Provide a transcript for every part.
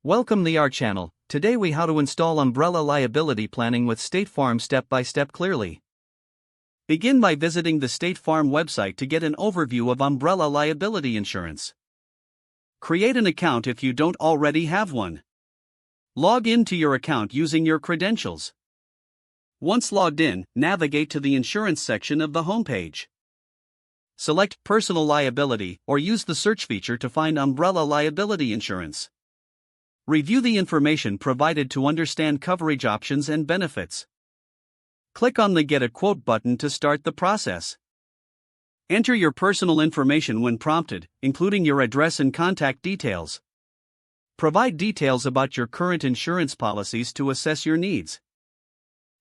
Welcome to our channel. Today we how to install umbrella liability planning with State Farm step by step clearly. Begin by visiting the State Farm website to get an overview of umbrella liability insurance. Create an account if you don't already have one. Log into your account using your credentials. Once logged in, navigate to the insurance section of the homepage. Select personal liability or use the search feature to find umbrella liability insurance. Review the information provided to understand coverage options and benefits. Click on the Get a Quote button to start the process. Enter your personal information when prompted, including your address and contact details. Provide details about your current insurance policies to assess your needs.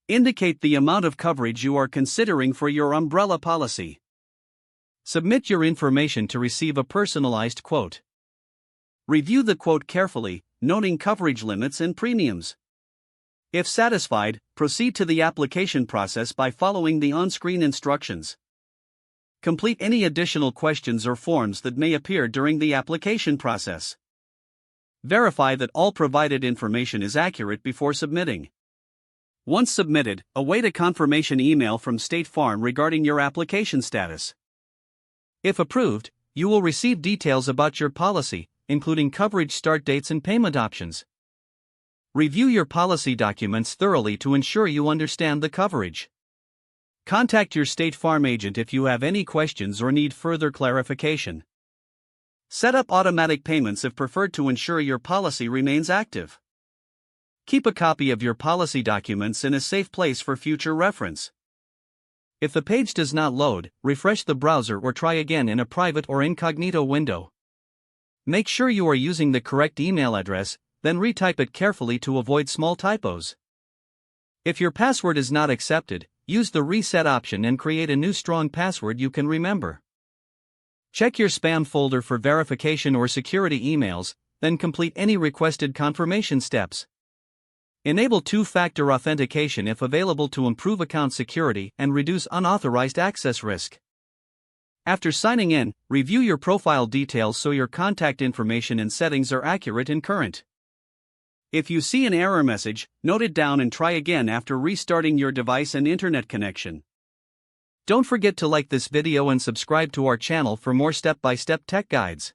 Indicate the amount of coverage you are considering for your umbrella policy. Submit your information to receive a personalized quote. Review the quote carefully, noting coverage limits and premiums. If satisfied, proceed to the application process by following the on-screen instructions. Complete any additional questions or forms that may appear during the application process. Verify that all provided information is accurate before submitting. Once submitted, await a confirmation email from State Farm regarding your application status. If approved, you will receive details about your policy, including coverage start dates and payment options. Review your policy documents thoroughly to ensure you understand the coverage. Contact your State Farm agent if you have any questions or need further clarification. Set up automatic payments if preferred to ensure your policy remains active. Keep a copy of your policy documents in a safe place for future reference. If the page does not load, refresh the browser or try again in a private or incognito window. Make sure you are using the correct email address, then retype it carefully to avoid small typos. If your password is not accepted, use the reset option and create a new strong password you can remember. Check your spam folder for verification or security emails, then complete any requested confirmation steps. Enable two-factor authentication if available to improve account security and reduce unauthorized access risk. After signing in, review your profile details so your contact information and settings are accurate and current. If you see an error message, note it down and try again after restarting your device and internet connection. Don't forget to like this video and subscribe to our channel for more step-by-step tech guides.